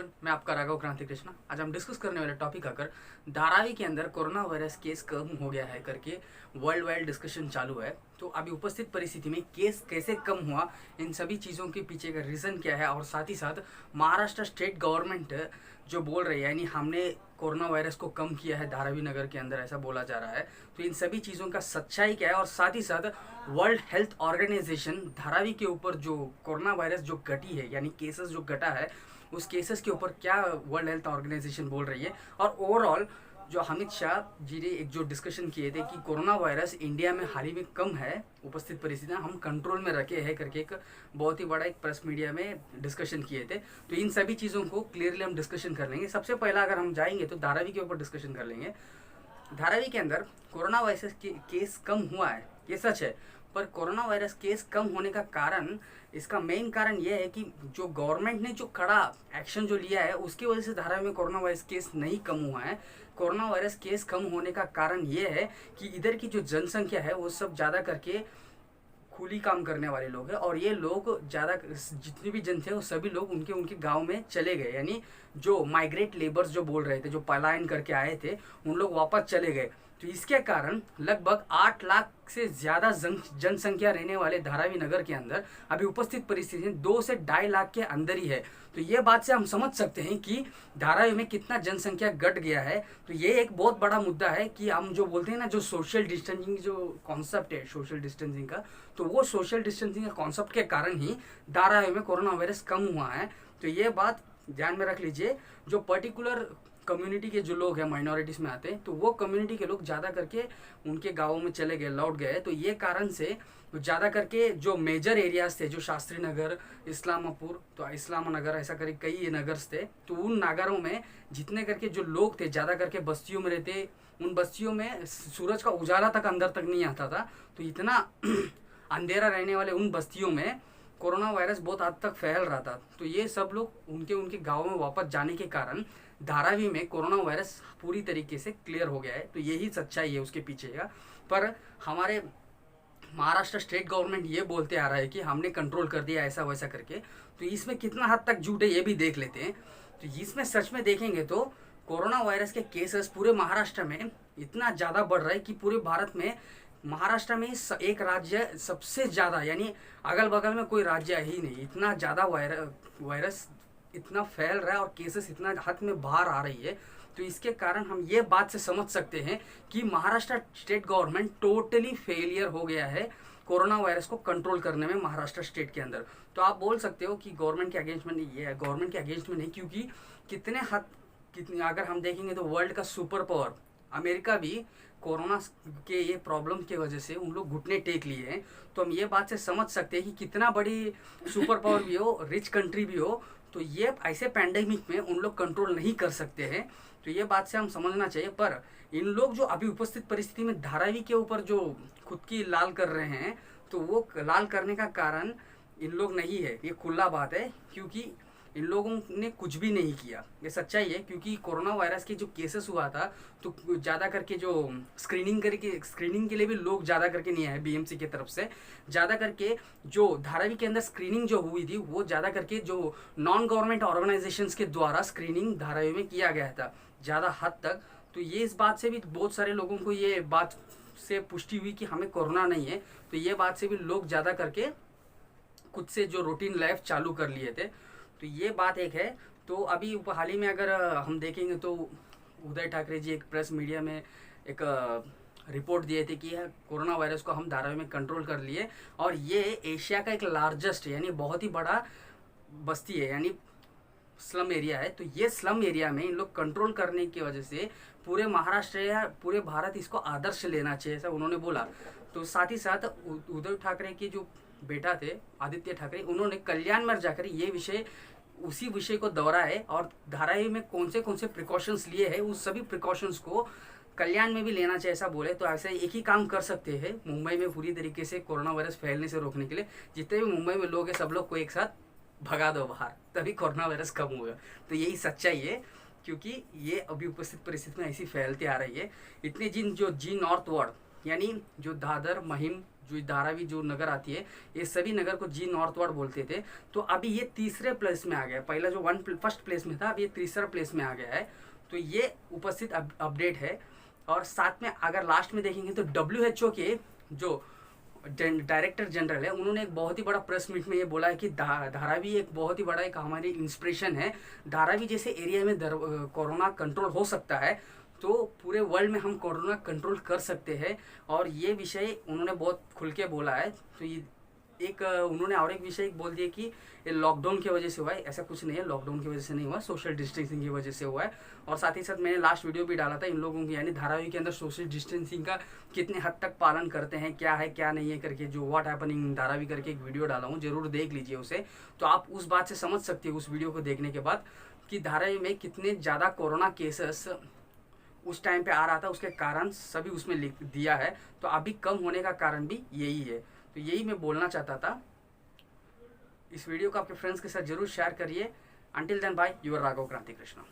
Everyone, मैं आपका राघव क्रांति कृष्णा। आज हम डिस्कस करने वाले टॉपिक आकर धारावी के अंदर कोरोना वायरस केस कम हो गया है करके वर्ल्ड वाइड डिस्कशन चालू है। तो अभी उपस्थित परिस्थिति में केस कैसे कम हुआ, इन सभी चीज़ों के पीछे का रीज़न क्या है, और साथ ही साथ महाराष्ट्र स्टेट गवर्नमेंट जो बोल रही है यानी हमने कोरोना वायरस को कम किया है धारावी नगर के अंदर, ऐसा बोला जा रहा है। तो इन सभी चीज़ों का सच्चाई क्या है, और साथ ही साथ वर्ल्ड हेल्थ ऑर्गेनाइजेशन धारावी के ऊपर जो कोरोना वायरस जो घटी है यानी केसेस जो घटा है उस केसेस के ऊपर क्या वर्ल्ड हेल्थ ऑर्गेनाइजेशन बोल रही है, और ओवरऑल जो अमित शाह जी ने एक जो डिस्कशन किए थे कि कोरोना वायरस इंडिया में हाल ही में कम है, उपस्थित परिस्थितियाँ हम कंट्रोल में रखे हैं करके एक बहुत ही बड़ा एक प्रेस मीडिया में डिस्कशन किए थे। तो इन सभी चीज़ों को क्लियरली हम डिस्कशन कर लेंगे। सबसे पहला अगर हम जाएंगे तो धारावी के ऊपर डिस्कशन कर लेंगे। धारावी के अंदर कोरोना वायरस के केस कम हुआ है, ये सच है, पर कोरोना वायरस केस कम होने का कारण, इसका मेन कारण यह है कि जो गवर्नमेंट ने जो कड़ा एक्शन जो लिया है उसकी वजह से धारावी में कोरोना वायरस केस नहीं कम हुआ है। कोरोना वायरस केस कम होने का कारण यह है कि इधर की जो जनसंख्या है वो सब ज़्यादा करके खूली काम करने वाले लोग हैं, और ये लोग ज़्यादा जितने भी जन थे वो सभी लोग उनके उनके गांव में चले गए, यानी जो माइग्रेट लेबर्स जो बोल रहे थे, जो पलायन करके आए थे, उन लोग वापस चले गए। तो इसके कारण लगभग 8 लाख से ज़्यादा जनसंख्या रहने वाले धारावी नगर के अंदर अभी उपस्थित परिस्थिति 2 से 2.5 लाख के अंदर ही है। तो ये बात से हम समझ सकते हैं कि धारावी में कितना जनसंख्या घट गया है। तो ये एक बहुत बड़ा मुद्दा है कि हम जो बोलते हैं ना, जो सोशल डिस्टेंसिंग जो कॉन्सेप्ट है सोशल डिस्टेंसिंग का, तो वो सोशल डिस्टेंसिंग के कॉन्सेप्ट के कारण ही धारावी में कोरोना वायरस कम हुआ है। तो ये बात ध्यान में रख लीजिए। जो पर्टिकुलर कम्युनिटी के जो लोग हैं माइनॉरिटीज़ में आते हैं, तो वो कम्युनिटी के लोग ज़्यादा करके उनके गाँवों में चले गए, लौट गए। तो ये कारण से ज़्यादा करके जो मेजर एरियाज थे, जो शास्त्री नगर, इस्लामापुर, तो इस्लाम नगर, ऐसा करके कई नगर्स थे, तो उन नगरों में जितने करके जो लोग थे ज़्यादा करके बस्तियों में रहते, उन बस्तियों में सूरज का उजाला तक अंदर तक नहीं आता था। तो इतना अंधेरा रहने वाले उन बस्तियों में कोरोना वायरस बहुत हद तक फैल रहा था। तो ये सब लोग उनके उनके गाँव में वापस जाने के कारण धारावी में कोरोना वायरस पूरी तरीके से क्लियर हो गया है। तो यही सच्चाई है उसके पीछे का। पर हमारे महाराष्ट्र स्टेट गवर्नमेंट ये बोलते आ रहा है कि हमने कंट्रोल कर दिया ऐसा वैसा करके। तो इसमें कितना हद तक झूठ है ये भी देख लेते हैं। तो इसमें सच में देखेंगे तो कोरोना वायरस के केसेस पूरे महाराष्ट्र में इतना ज़्यादा बढ़ रहा है कि पूरे भारत में महाराष्ट्र में एक राज्य सबसे ज़्यादा, यानी अगल बगल में कोई राज्य ही नहीं, इतना ज़्यादा वायरस इतना फैल रहा है और केसेस इतना हद में बाहर आ रही है। तो इसके कारण हम ये बात से समझ सकते हैं कि Maharashtra state government totally failure हो गया है कोरोना वायरस को कंट्रोल करने में महाराष्ट्र स्टेट के अंदर। तो आप बोल सकते हो कि गवर्नमेंट के अगेंस्ट में नहीं, ये गवर्नमेंट के अगेंस्ट में नहीं, क्योंकि कितनी अगर हम देखेंगे तो वर्ल्ड का सुपर पावर अमेरिका भी कोरोना के ये प्रॉब्लम की वजह से उन लोग घुटने टेक लिए हैं। तो हम ये बात से समझ सकते हैं कि कितना बड़ी सुपर पावर भी हो, रिच कंट्री भी हो, तो ये ऐसे पैंडेमिक में उन लोग कंट्रोल नहीं कर सकते हैं। तो ये बात से हम समझना चाहिए। पर इन लोग जो अभी उपस्थित परिस्थिति में धारावी के ऊपर जो खुद की लाल कर रहे हैं, तो वो लाल करने का कारण इन लोग नहीं है, ये खुला बात है, क्योंकि इन लोगों ने कुछ भी नहीं किया, ये सच्चाई है। क्योंकि कोरोना वायरस के जो केसेस हुआ था, तो ज़्यादा करके जो स्क्रीनिंग के लिए भी लोग ज़्यादा करके नहीं आए बीएमसी की तरफ से। ज़्यादा करके जो धारावी के अंदर स्क्रीनिंग जो हुई थी वो ज़्यादा करके जो नॉन गवर्नमेंट ऑर्गेनाइजेशंस के द्वारा स्क्रीनिंग धारावी में किया गया था ज़्यादा हद तक। तो ये इस बात से भी बहुत सारे लोगों को ये बात से पुष्टि हुई कि हमें कोरोना नहीं है। तो ये बात से भी लोग ज़्यादा करके खुद से जो रूटीन लाइफ चालू कर लिए थे। तो ये बात एक है। तो अभी हाल ही में अगर हम देखेंगे तो उदय ठाकरे जी एक प्रेस मीडिया में एक रिपोर्ट दिए थे कि कोरोना वायरस को हम धारावी में कंट्रोल कर लिए, और ये एशिया का एक लार्जेस्ट यानी बहुत ही बड़ा बस्ती है, यानी स्लम एरिया है। तो ये स्लम एरिया में इन लोग कंट्रोल करने की वजह से पूरे महाराष्ट्र या पूरे भारत इसको आदर्श लेना चाहिए, ऐसा उन्होंने बोला। तो साथ ही साथ उद्धव ठाकरे के जो बेटा थे आदित्य ठाकरे, उन्होंने कल्याण में जाकर ये विषय उसी विषय को दोहराया है, और धारावी में कौन से प्रिकॉशंस लिए हैं उस सभी प्रिकॉशंस को कल्याण में भी लेना चाहिए, ऐसा बोले। तो ऐसे एक ही काम कर सकते हैं मुंबई में पूरी तरीके से कोरोना वायरस फैलने से रोकने के लिए। जितने भी मुंबई में लोग हैं सब लोग को एक साथ भगा दो बाहर, तभी कोरोना वायरस कम होगा। तो यही सच्चाई है, क्योंकि ये अभी उपस्थित परिस्थिति में ऐसी फैलती आ रही है। इतने जी नॉर्थ वार्ड यानी जो दादर, महिम, जो धारावी जो नगर आती है, ये सभी नगर को जी नॉर्थ वार्ड बोलते थे। तो अभी ये तीसरे प्लेस में आ गया, पहला जो फर्स्ट प्लेस में था, अभी ये तीसरा प्लेस में आ गया है। तो ये उपस्थित अपडेट है। और साथ में अगर लास्ट में देखेंगे तो WHO के जो डायरेक्टर जनरल है, उन्होंने एक बहुत ही बड़ा प्रेस मीट में ये बोला है कि धारावी एक बहुत ही बड़ा एक हमारी इंस्पिरेशन है। धारावी जैसे एरिया में कोरोना कंट्रोल हो सकता है तो पूरे वर्ल्ड में हम कोरोना कंट्रोल कर सकते हैं। और ये विषय उन्होंने बहुत खुल के बोला है। तो ये उन्होंने और एक विषय बोल दिया कि ये लॉकडाउन की वजह से हुआ है, ऐसा कुछ नहीं है, लॉकडाउन की वजह से नहीं हुआ, सोशल डिस्टेंसिंग की वजह से हुआ है। और साथ ही साथ मैंने लास्ट वीडियो भी डाला था इन लोगों की, यानी धारावी के अंदर सोशल डिस्टेंसिंग का कितने हद तक पालन करते हैं, क्या है क्या नहीं है करके, जो व्हाट हैपनिंग इन धारावी करके एक वीडियो डाला हूँ, जरूर देख लीजिए उसे। तो आप उस बात से समझ सकते हो उस वीडियो को देखने के बाद कि धारावी में कितने ज़्यादा कोरोना केसेस उस टाइम पे आ रहा था, उसके कारण सभी उसमें लिख दिया है। तो अभी कम होने का कारण भी यही है। तो यही मैं बोलना चाहता था। इस वीडियो को आपके फ्रेंड्स के साथ जरूर शेयर करिए। Until then bye, your Raghav Kranti Krishna.